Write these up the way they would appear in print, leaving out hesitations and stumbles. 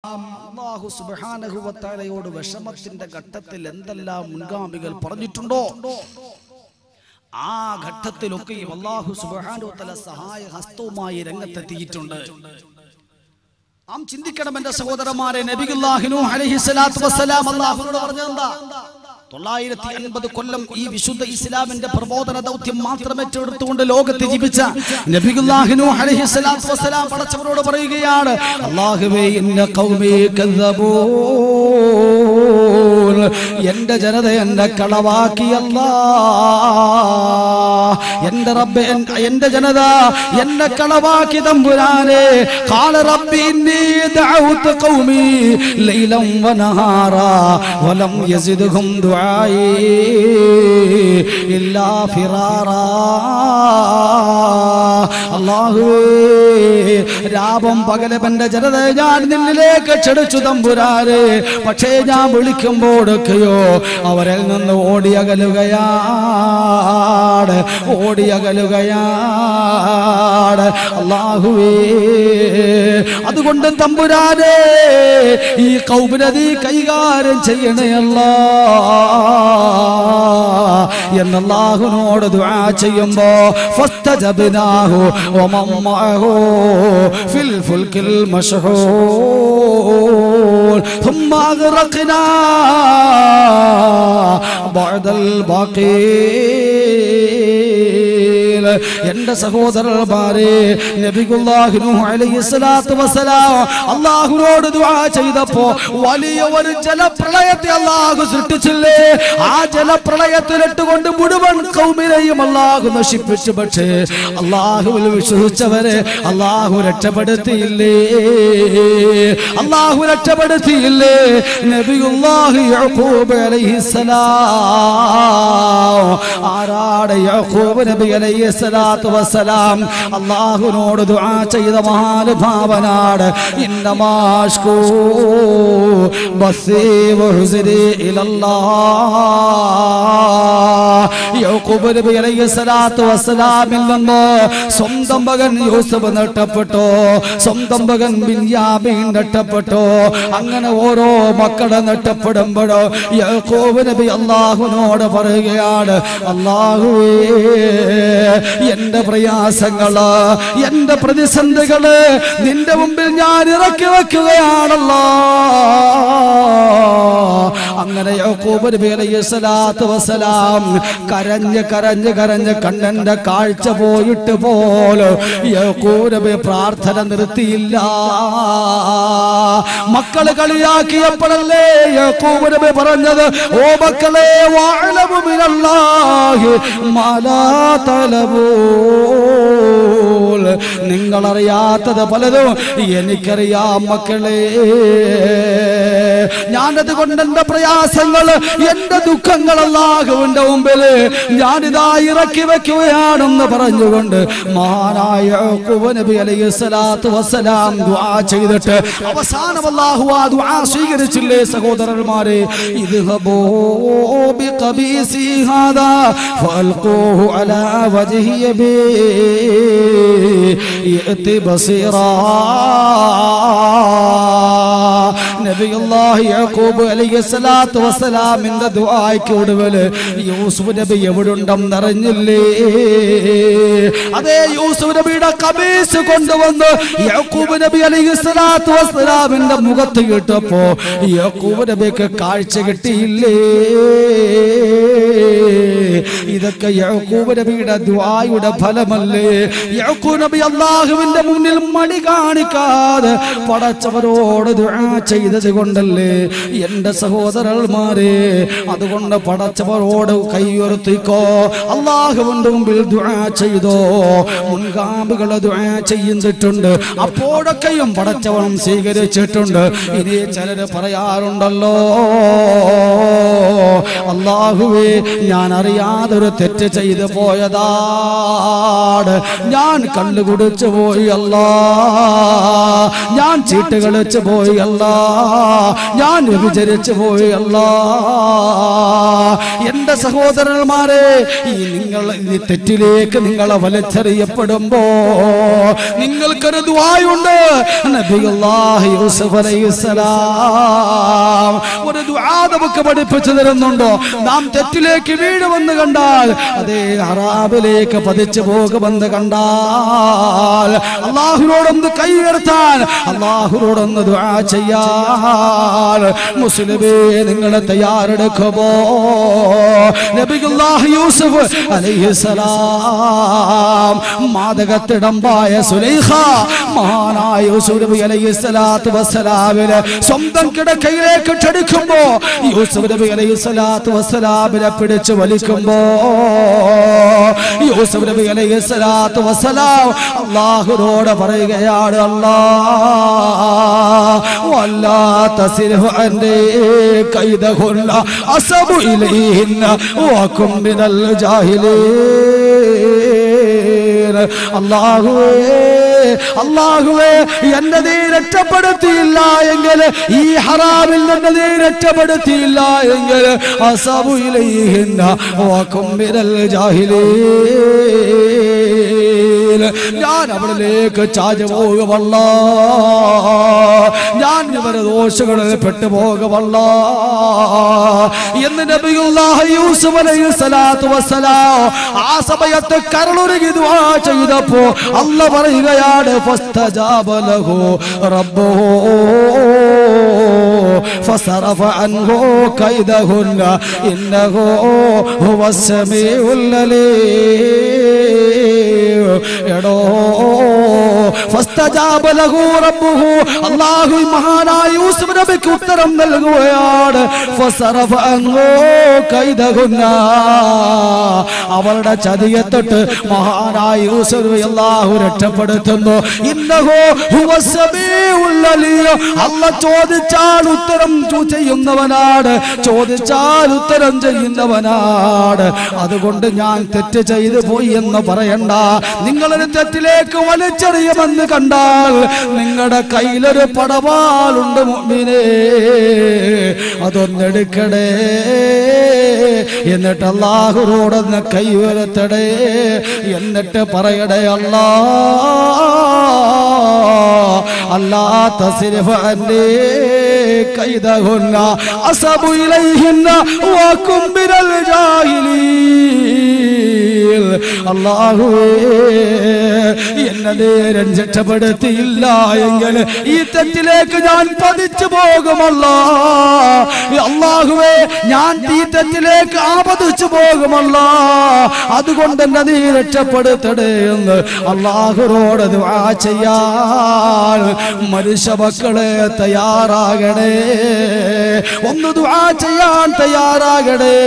അല്ലാഹു സുബ്ഹാനഹു വ തആലയോട് വിഷമത്തിന്റെ ഘട്ടത്തിൽ എന്തെല്ലാം മുൻഗാമികൾ പറഞ്ഞിട്ടുണ്ടോ ആ ഘട്ടത്തിലൊക്കെയും അല്ലാഹു സുബ്ഹാനഹു വ തആല സഹായ ഹസ്തവുമായി രംഗത്തെത്തിയിട്ടുണ്ട്. നാം ചിന്തിക്കണം എന്റെ സഹോദരന്മാരെ. നബിയുല്ലാഹി നൂഹ് അലൈഹിസ്സലാത്തു വസ്സലാം അല്ലാഹുവോട് പറഞ്ഞതെന്താ? 950 കൊല്ലം ഈ വിശുദ്ധ ഇസ്ലാമിന്റെ പ്രബോധന ദൗത്യം മാത്രം ഏറ്റെടുത്തുകൊണ്ട് ലോകത്ത് ജീവിച്ച നബിയുല്ലാഹി നൂഹ് അലൈഹിസ്സലാത്തു വസ്സലാം പടച്ചവനോട് പറയുകയാണ്, അല്ലാഹുവേ ഇന്ന ഖൗമി കദ്ദബൂൻ, എന്റെ ജനത എന്നെ കളവാക്കിയല്ലാ. എന്റെ റബ്ബേ, എന്റെ ജനത എന്നെ കളവാക്കി തമ്പുരാനെ. ഖാല റബ്ബി ഇന്നി ദഅഉതു ഖൗമി ലൈലൻ വനഹാറാ വലം യസിദ്ഹും ഇല്ലാ ഫിറാറാ. അല്ലാഹുവേ, രാവും പകലും എന്റെ ജനതയെ ഞാൻ നിന്നിലേക്ക് ക്ഷണിച്ചു തമ്പുരാനെ. പക്ഷേ ഞാൻ വിളിക്കുമ്പോഴൊക്കെയോ അവരിൽ നിന്ന് ഓടിയകലുകയാണ്. അല്ലാഹുവേ, അതുകൊണ്ട് തമ്പുരാനെ ഈ ഖൗമിനെ നീ കൈകാര്യം ചെയ്യണേ അല്ലാ എന്നല്ലാഹുവിനോട് ദുആ ചെയ്യുമ്പോ ഫസ്തജബ്നാഹു വമൻ മഅഹു ഫിൽ ഫുൽകിൽ മശ്ഹൂൽ ثم أغرقنا بعد الباقين. എന്റെ സഹോദരന്മാരെ, നബിയുല്ലാഹി നൂഹ് അലൈഹിസ്സലാത്തു വസ്സലാം അല്ലാഹുവോട് ദുആ ചെയ്തപ്പോ വലിയ ഒരു ജലപ്രളയത്തെ അല്ലാഹു സൃഷ്ടിച്ചില്ലേ? ആ ജലപ്രളയത്തിലിട്ടുകൊണ്ട് മുഴുവൻ ഖൗമിനെയും അല്ലാഹു നശിപ്പിച്ചു. പക്ഷേ അല്ലാഹുവിൽ വിശ്വസിച്ചവരെ അല്ലാഹു രക്ഷപ്പെടുത്തിയില്ലേ? നബിയുല്ലാഹി യഅഖൂബ് അലൈഹിസ്സലാം, ആരാണ് യഅഖൂബ് നബി അലൈഹിസ്സലാത്തു വസ്സലാം അല്ലാഹുവിനോട് ദുആ ചെയ്ത മഹാനുഭാവനാണ്. ഇന്നമാഷ്കൂ ബസീ വഹുസ്നി ഇലല്ലാഹ്. യഅഖൂബ് നബി അലൈഹിസ്സലാത്തു വസ്സലാമിൽ നിന്ന് സ്വന്തം മകൻ യൂസുഫ് നഷ്ടപ്പെട്ടു, സ്വന്തം മകൻ ബിൻയാമീൻ നഷ്ടപ്പെട്ടു. അങ്ങനെ ഓരോ മക്കളെ നഷ്ടപ്പെടുമ്പോഴോ യാക്കൂബ് നബി അല്ലാഹുവിനോട് പറയുകയാണ്, അല്ലാഹുവേ, എന്റെ പ്രയാസങ്ങള്, എന്റെ പ്രതിസന്ധികള് നിന്റെ മുമ്പിൽ ഞാൻ ഇറക്കി വെക്കുകയാണല്ലോ. അങ്ങനെ യാക്കൂബ് നബി അലൈഹിസ്സലാത്തു വസ്സലാം കരഞ്ഞ് കരഞ്ഞ് കരഞ്ഞ് കണ്ണന്റെ കാഴ്ച പോയിട്ട് പോലും യാക്കൂബ് നബി പ്രാർത്ഥന നിർത്തിയില്ല. മക്കള് കളിയാക്കിയപ്പോഴല്ലേ യാക്കൂബ് നബി പറഞ്ഞത്, ഓ മക്കളെ, വഅലമു മിനല്ലാഹി മാ ലാ തഅലമൂൻ, നിങ്ങളറിയാത്തത് പലതും എനിക്കറിയാം മക്കളെ. ഞാനതുകൊണ്ട് എന്റെ പ്രയാസങ്ങൾ, എന്റെ ദുഃഖങ്ങൾ അല്ലാഹുവിന്റെ മുമ്പിൽ ഞാനിതാ ഇറക്കി വെക്കുകയാണെന്ന് പറഞ്ഞുകൊണ്ട് മഹാനായ യാക്കൂബ് നബി അലൈഹിസ്സലാത്തു വസ്സലാം ദുആ ചെയ്തിട്ട് അവസാനം അല്ലാഹു ആ ദുആ സ്വീകരിച്ചില്ലേ സഹോദരന്മാരെ? ഇദ്ഹബൂ ബിഖബീസി ഹാദാ ഫൽഖൂഹു അലാ വജ്ഹി യഅതി ബസീറാ. നബിയുല്ലാഹി യാക്കൂബ് അലൈഹിസ്സലാത്തു വസ്സലാമിന്റെ ദുആയ്ക്ക് ഒടുവിൽ യൂസുഫ് നബി എവിടുണ്ടെന്ന് അറിഞ്ഞില്ലേ? അതേ യൂസുഫ് നബിയുടെ ഖമീസ് കൊണ്ടുവന്ന് യാക്കൂബ് നബി അലൈഹിസ്സലാത്തു വസ്സലാമിന്റെ മുഖത്ത് ഇട്ടപ്പോ യാക്കൂബ് നബിക്ക് കാഴ്ച കിട്ടിയില്ലേ? ഇതൊക്കെ യാക്കൂബ് നബിയുടെ ദുആയുടെ ഫലമല്ലേ? യാക്കൂബ് നബി അല്ലാഹുവിന്റെ മുന്നിൽ മടി കാണിക്കാതെ പടച്ചവരോട് ദുആ ചെയ്തത് കൊണ്ടല്ലേ എന്റെ സഹോദരന്മാരെ? അതുകൊണ്ട് പടച്ചവരോട് കൈയുയർത്തിക്കോ, അല്ലാഹുവിന്റെ മുമ്പിൽ ദുആ ചെയ്തോ. മുൻഗാമികൾ ദുആ ചെയ്യുന്നിട്ടുണ്ട്, അപ്പോഴൊക്കെയും പടച്ചവൻ സ്വീകരിച്ചിട്ടുണ്ട്. ഇനി ചിലര് പറയാറുണ്ടല്ലോ, അല്ലാഹുവേ, ഞാൻ അറിയാതൊരു തെറ്റ് ചെയ്തു പോയതാണ്, ഞാൻ കള്ളു കുടിച്ചു പോയി അല്ലാ, ഞാൻ ചീട്ട് കളിച്ചു പോയി അല്ലാ, ഞാൻ വ്യഭിചരിച്ചു പോയി അല്ലാ. എന്റെ സഹോദരന്മാരെ, നിങ്ങൾ ഈ തെറ്റിലേക്ക് നിങ്ങളെ വലിച്ചെറിയപ്പെടുമ്പോ നിങ്ങൾക്കൊരു ദുആയുണ്ട്. നബിയുല്ലാഹി യൂസുഫ് അലൈഹിസ്സലാം ഒരു ദുആ നമുക്ക് പഠിപ്പിച്ചു തരുന്നുണ്ടോ? നാം തെറ്റിലേക്ക് വീഴുമെന്ന് കണ്ടാൽ, അതേ ഹറാമിലേക്ക് പതിച്ചു പോകുമെന്ന് കണ്ടാൽ, അല്ലാഹുവോടൊന്ന് കൈ ഉയർത്താൻ, അല്ലാഹുവോടൊന്ന് ദുആ ചെയ്യാൻ മുസ്ലിമേ നിങ്ങളെ തയ്യാറെടുക്കുമോ? നബിയുല്ലാഹി യൂസുഫ് അലൈഹിസ്സലാം മാദകത്തിടമ്പായ സുലൈഖ മഹാനായ യൂസുഫ് നബി അലൈഹിസ്സലാത്തു വസ്സലാമിനെ സ്വന്തം കിടക്കയിലേക്ക് ക്ഷണിക്കുമ്പോ യൂസുഫ് നബി അലൈഹിസ്സലാത്തു വസ്സലാമിനെ പിടിച്ചു വലിക്കുമ്പോ യൂസുഫ് നബി അലൈഹിസ്സലാത്തു വസ്സലാം അല്ലാഹുവോട് പറയുകയാണ്, അല്ലാഹ് വല്ലാ തസ്രിഫ് അൻനി കൈദഹുന്ന അസബു ഇലൈഹിന്ന വകും മിനൽ ജാഹിലീൻ. അല്ലാഹുവേ എന്നെ നീ രക്ഷപ്പെടുത്തിയില്ല എങ്കിൽ, ഈ ഹറാമിൽ നിന്ന് നീ രക്ഷപ്പെടുത്തിയില്ല എങ്കിൽ അസബു ഇലൈഹിന്ന വകും മിനൽ ജാഹിലീൻ, ഞാൻ അവളിലേക്ക് ചാഞ്ഞു പോകുമല്ല, ഞാൻ ഇവരെ ദോഷങ്ങളിൽ പെട്ടുപോകുമല്ല എന്ന് നബിയുല്ലാഹി യൂസുഫ് അലൈഹിസ്സലാത്തു വസ്സലാം ആ സമയത്ത് കരളുരുകി ദുആ ചെയ്തപ്പോ അല്ലാഹ് പറയുകയാണ്, ഫസ്തജാബ ലഹു റബ്ബുഹു ഫസറഫ അൻഹു കൈദഹുന്ന ഇന്നഹു ഹുവസ് സമീഉൽ അലീം. എടോ ഫസ്തജാബ ലഹു റബ്ബുഹു, അല്ലാഹു മഹാനായ യൂസുഫ് നബിക്ക് ഉത്തരം നൽകുകയാണ്. ഫസറഫ അൻഹു കൈദഹുന്ന, അവളുടെ ചതിയെ തൊട്ട് മഹാനായ യൂസുഫ് നബി അല്ലാഹു രക്ഷപ്പെടുത്തുന്നു. ഇന്നഹു ഹുവസ് സമീഉൽ അലീം, അല്ലാഹ് ചോദിച്ചാൽ ഉത്തരം ചെയ്യുന്നവനാണ്, ചോദിച്ചാൽ ഉത്തരം ചെയ്യുന്നവനാണ്. അതുകൊണ്ട് ഞാൻ തെറ്റ് ചെയ്തു പോയി എന്ന് പറയണ്ട. നിങ്ങളൊരു തെറ്റിലേക്ക് വലിച്ചെറിയുമെന്ന് കണ്ടാൽ നിങ്ങളുടെ കയ്യിലൊരു പടവാളുണ്ട് മുഅ്മിനേ, അതൊന്നെടുക്കണേ, എന്നിട്ട് അല്ലാഹുവോടൊന്ന് കൈ ഉയർത്തണേ, എന്നിട്ട് പറയണേ, അല്ലാ തസ്രിഫ് അൻനി കൈദഹുന്ന അസബു ഇലൈഹിന്ന വകും മിനൽ ജാഹിലീൻ. അല്ലാഹുവേ എന്നെ നേരം രക്ഷപ്പെടുത്തിയില്ല എങ്കിൽ ഈ തെറ്റിലേക്ക് ഞാൻ പതിച്ചു പോകുമല്ല, അല്ലാഹുവേ ഞാൻ ഈ തെറ്റിലേക്ക് ആപതിച്ചു പോകുമല്ല, അതുകൊണ്ട് എന്നെ നീ രക്ഷപ്പെടുത്തണേ എന്ന് അല്ലാഹുവോട് ദുആ ചെയ്യാൻ മനുഷ്യ മക്കളെ തയ്യാറാകണേ, ഒന്ന് ദുആ ചെയ്യാൻ തയ്യാറാകണേ.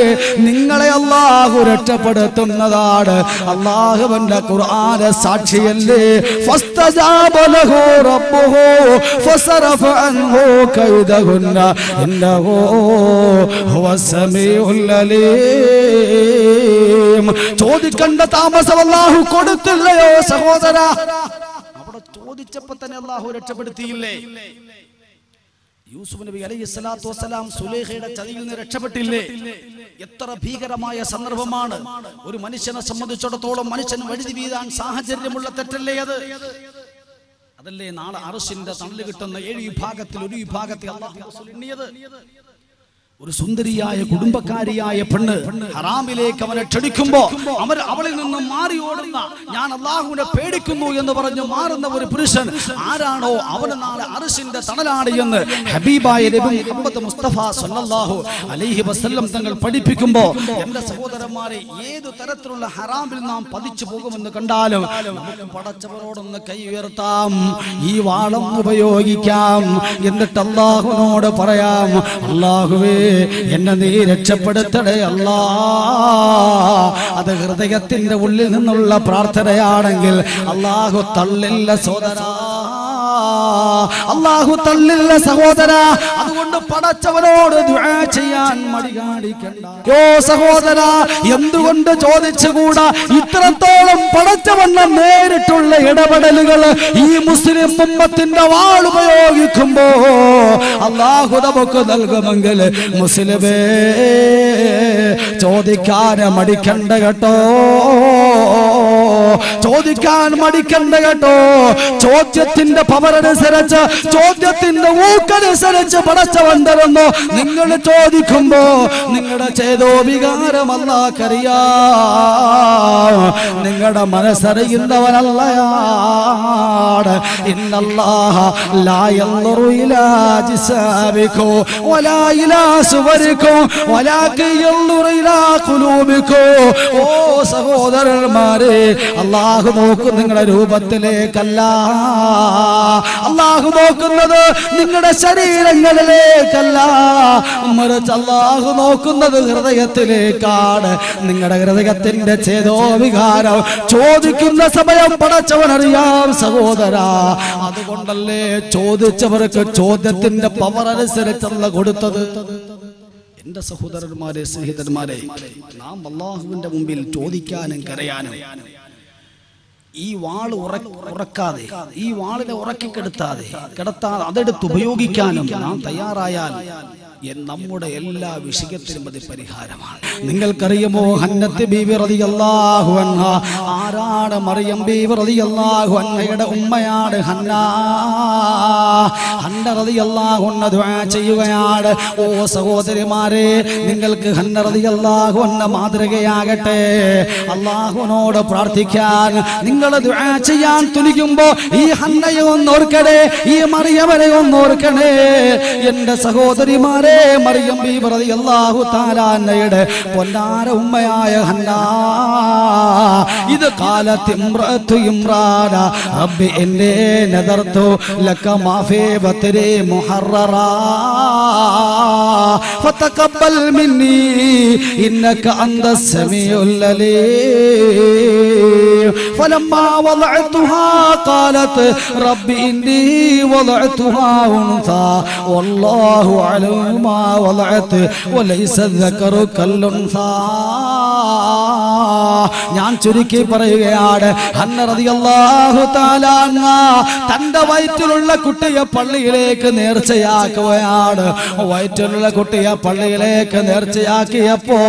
നിങ്ങളെ അല്ലാഹു രക്ഷപ്പെടുത്തുന്നതാണ്. അല്ലാഹുവിന്റെ ഖുർആൻ സാക്ഷിയല്ലേ, ഫസ്തജാബ ലഹു റബ്ബുഹു ഫസറഫ അൻഹു കൈദഹുന്ന ഇന്നഹു ഹുവസ് സമീഉൽ അലീം. ചോദിക്കേണ്ട താമസം അല്ലാഹു കൊടുത്തില്ലയോ സഹോദര? അവിടെ ചോദിച്ചപ്പോ തന്നെ അല്ലാഹു രക്ഷപ്പെടുത്തിയില്ലേ? യൂസുഫ് നബി അലൈഹിസ്സലാത്തു വസ്സലാം സുലൈഖയുടെ ചതിയിൽ നിന്ന് രക്ഷപ്പെട്ടില്ലേ? എത്ര ഭീകരമായ സന്ദർഭമാണ്! ഒരു മനുഷ്യനെ സംബന്ധിച്ചിടത്തോളം മനുഷ്യൻ വഴുതി വീഴാൻ സാഹചര്യമുള്ള തെറ്റല്ലേ അത്? അതല്ലേ നാളെ അർശിന്റെ തണല് കിട്ടുന്ന 7 വിഭാഗത്തിൽ ഒരു വിഭാഗത്തെ അല്ലാഹു എണ്ണിയത്. ഒരു സുന്ദരിയായ കുടുംബക്കാരിയായ പെണ്ണ് ഹറാമിലേക്ക് അവനെ ക്ഷണിക്കുമ്പോ അവളിൽ നിന്ന് മാറി ഓടുന്ന, ഞാൻ അല്ലാഹുവിനെ പേടിക്കുന്നു എന്ന് പറഞ്ഞു മാറുന്ന ഒരു പുരുഷൻ ആരാണോ അവന് നാളെ അർശിന്റെ തണലാണ് എന്ന് ഹബീബായ നബി മുഹമ്മദ് മുസ്തഫ സല്ലല്ലാഹു അലൈഹി വസല്ലം തങ്ങൾ പഠിപ്പിക്കുമ്പോ, എന്റെ സഹോദരന്മാരെ, ഏതു തരത്തിലുള്ള ഹറാമിൽ നാം പതിച്ചു പോകുമെന്ന് കണ്ടാലും നമുക്ക് പടച്ചവരോടൊന്ന് കൈ ഉയർത്താം, ഈ വാളം ഉപയോഗിക്കാം, എന്നിട്ട് അല്ലാഹുവിനോട് പറയാം, അല്ലാഹുവേ എന്നെ നീ രക്ഷപ്പെടുത്തണേ അല്ലാ. അത് ഹൃദയത്തിന്റെ ഉള്ളിൽ നിന്നുള്ള പ്രാർത്ഥനയാണെങ്കിൽ അല്ലാഹു തള്ളില്ല സഹോദരാ, അല്ലാഹു തള്ളില്ല സഹോദര. അതുകൊണ്ട് പടച്ചവനോട് ദുആ ചെയ്യാൻ മടി കാണിക്കണ്ട. യോ സഹോദര, എന്തുകൊണ്ട് ചോദിച്ചുകൂടാ? ഇത്രത്തോളം പടച്ചവന്റെ നേരിട്ടുള്ള ഇടപെടലുകൾ ഈ മുസ്ലിം ഉമ്മത്തിന്റെ വാൾ ഉപയോഗിക്കുമ്പോ അല്ലാഹു നമുക്ക് നൽകുമെങ്കിൽ മുസ്ലിമേ ചോദിക്കാൻ മടിക്കണ്ട കേട്ടോ, ചോദിക്കാൻ മടിക്കണ്ട കേട്ടോ. ചോദ്യത്തിന്റെ പവർ അനുസരിച്ച്, ചോദ്യത്തിന്റെ ഊക്കനുസരിച്ച് പടച്ചവൻ തരുന്നു. നിങ്ങൾ ചോദിക്കുമ്പോ നിങ്ങളുടെ ചേതോ വികാരം അല്ലാഹ്ക്കറിയാം, നിങ്ങളുടെ മനസ്സറിയുന്നവനല്ലയാണ്. ഇന്നല്ലാഹ ലാ യൻദുറു ഇലാ ജിസാമിക്കും വലാ ഇലാ സുവരിക്കും വലാകിൻ യൻദുറു ഇലാ ഖുലൂബിക്കും. ഓ സഹോദരന്മാരെ, അല്ലാഹു നോക്കും നിങ്ങളുടെ രൂപത്തിലേക്കല്ല, അല്ലാഹു നോക്കുന്നത് നിങ്ങളുടെ ശരീരങ്ങളിലേക്കല്ല, മറിച്ച് അല്ലാഹു നോക്കുന്നത് ഹൃദയത്തിലേക്കാണ്. നിങ്ങളുടെ ഹൃദയത്തിന്റെ ചേതോ വികാരം ചോദിക്കുന്ന സമയം പടച്ചവനറിയാം സഹോദരാ. അതുകൊണ്ടല്ലേ ചോദിച്ചവർക്ക് ചോദ്യത്തിന്റെ പവർ അനുസരിച്ചല്ല കൊടുത്തത്. എന്റെ സഹോദരന്മാരെ, സ്നേഹിതന്മാരെ, നാം അല്ലാഹുവിന്റെ മുമ്പിൽ ചോദിക്കാനും കരയാനും ഈ വാള് ഉറക്കാതെ, ഈ വാളിനെ ഉറക്കിക്കെടുത്താതെ അതെടുത്ത് ഉപയോഗിക്കാനും നാം തയ്യാറായാൽ നമ്മുടെ എല്ലാ വിഷയത്തിനും അത് പരിഹാരമാണ്. നിങ്ങൾക്കറിയുമോ ഹന്നത്ത് ബീവി റളിയല്ലാഹു അൻഹ? ആരാണ് മറിയം ബീവി റളിയല്ലാഹു അൻഹയുടെ ഉമ്മയാണ് ഹന്ന. ഹന്ന റളിയല്ലാഹു അൻഹ ദുആ ചെയ്യുകയാണ്. ഓ സഹോദരിമാരെ, നിങ്ങൾക്ക് ഹന്ന റളിയല്ലാഹു അൻഹ മാതൃകയാകട്ടെ. അല്ലാഹുവിനോട് പ്രാർത്ഥിക്കാൻ നിങ്ങൾ ദുആ ചെയ്യാൻ തുനിയുമ്പോ ഈ ഹന്നയെ ഒന്നോർക്കണേ, ഈ മറിയവനെ ഒന്നോർക്കണേ. എന്റെ സഹോദരിമാരെ, മറിയം ബീവി റളിയല്ലാഹു തആല അൻഹയുടെ പൊന്നാര ഉമ്മയായ ഹന്ന, ഇത് കാലത്ത് ഇംറഅത്തു ഇംറാന റബ്ബി ഇന്നി നദർതു ലക മാ ഫീ ബത്നി മുഹററാ ഫതഖബ്ബൽ മിന്നി ഇന്നക അൻതസ് സമീഉൽ അലീം. ഫലമ്മാ വളഅതുഹാ ഖാലത് റബ്ബി ഇന്നി വളഅതുഹാ ഉൻസാ വല്ലാഹു അലം മാ വളഅത് വലൈസ الذكر كالأنثى. ഞാൻ ചുരുക്കി പറയുകയാണ്, ഹന്ന റളിയല്ലാഹു തആല അൻഹ തന്റെ വയറ്റിലുള്ള കുട്ടിയെ പള്ളിയിലേക്ക് നേർച്ചയാക്കുകയാണ്. വയറ്റിലുള്ള കുട്ടിയെ പള്ളിയിലേക്ക് നേർച്ചയാക്കിയപ്പോ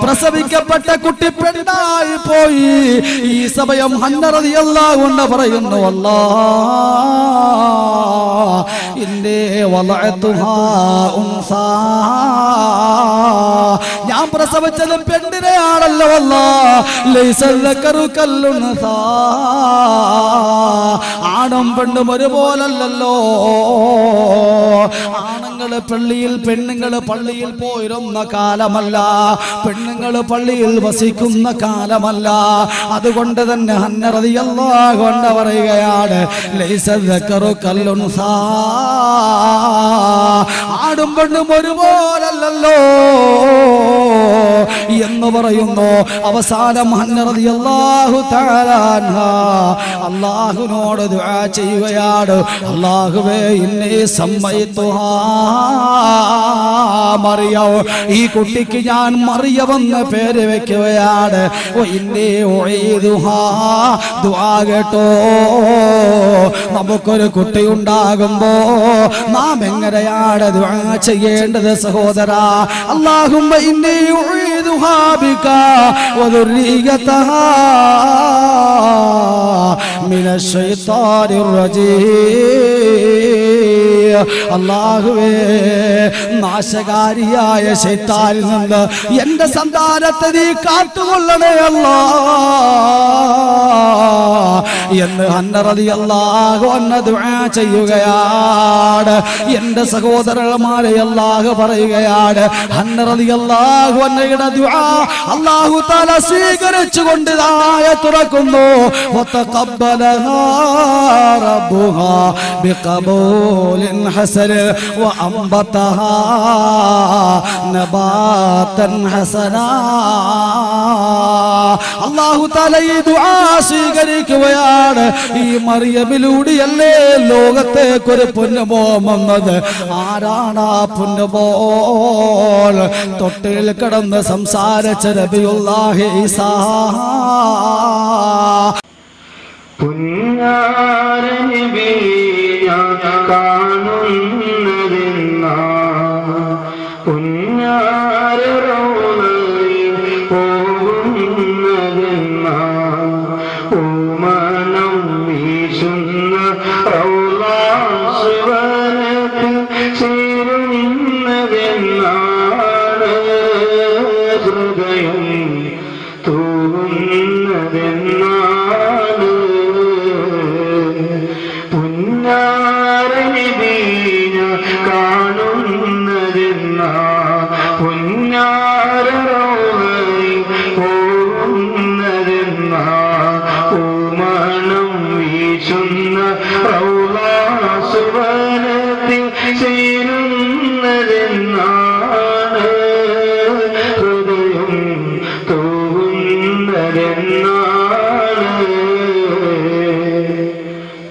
പ്രസവിക്കപ്പെട്ട കുട്ടി പെണ്ണായി പോയി. ഈ സമയം ഹന്ന റളിയല്ലാഹു അൻഹ പറയുന്നു, അല്ലാഹ് ഇന്നി വളഅതുഹാ ഉൻസാ, ഞാൻ പ്രസവിച്ചത് പെണ്ണിനെയാണല്ലോ അല്ലാഹ്. ലൈസ الذكر كالأنثى, ആണും പെണ്ണും ഒരുപോലല്ലോ. ആണുങ്ങള് പള്ളിയിൽ, പെണ്ണുങ്ങള് പള്ളിയിൽ പോയിരുന്ന കാലമല്ല, പെണ്ണുങ്ങള് പള്ളിയിൽ വസിക്കുന്ന കാലമല്ല. അതുകൊണ്ട് തന്നെ ഹന്ന റളിയല്ലാഹു അൻഹ പറയുകയാണ്, ലൈസ الذكر كالأنثى, ആണും പെണ്ണും ഒരുപോലല്ലോ എന്ന് പറയുന്നു. അവസാനം ഹന്ന റളിയല്ലാഹു തആല അൻഹ അല്ലാഹുവിനോട് ദുആ ചെയ്യുകയാണ്, അല്ലാഹുവേ ഇന്നി സമ്മൈതുഹാ മറിയം, ഈ കുട്ടിക്ക് ഞാൻ മറിയമെന്ന് പേര് വെക്കുകയാണ്. ഇന്നി ഉഈദുഹാ, ദുആ കേട്ടോ, നമുക്കൊരു കുട്ടി ഉണ്ടാകുമ്പോ നാം എങ്ങനെയാണ് ദുആ ചെയ്യേണ്ടത് സഹോദരാ? അല്ലാഹുമ്മ ഇന്നി ഉഈദുഹാ ബിക വദുർരിയതഹാ മിനശ് ശൈത്താനിർ റജീം. അല്ലാഹുവേ, നാശകാരിയായ ശൈത്താനിൽ നിന്ന് എന്റെ സന്താനത്തെ നീ കാത്തുകൊള്ളണേ അല്ലാഹ് എന്ന് ഹന്ന റളിയല്ലാഹു അൻഹ ദുആ ചെയ്യുകയാണ്. എന്റെ സഹോദരന്മാരെ, അല്ലാഹു പറയുകയാണ്, ഹന്ന റളിയല്ലാഹു അൻഹയുടെ ദുആ അല്ലാഹു തആല സ്വീകരിച്ചുകൊണ്ട് ആയത്ത് തുറക്കുന്നു. വതഖബ്ബലഹാ റബ്ബുഹാ ബിഖബൂലിൻ ഹസൻ വഅംബതഹാ നബാതൻ ഹസനാ. അല്ലാഹു തആല ഈ ദുആ സ്വീകരിക്കുകയാണ്. ഈ മറിയമിലൂടെയല്ലേ ലോകത്തേക്കൊരു പൊന്നുമോൻ വന്നത്? ആരാണ് ആ പൊന്നുമോൾ? തൊട്ടിൽ കിടന്ന് സംസാരിച്ച നബിയുല്ലാഹി ഈസാ. പുന്നാര നബിയെ കാണുന്നു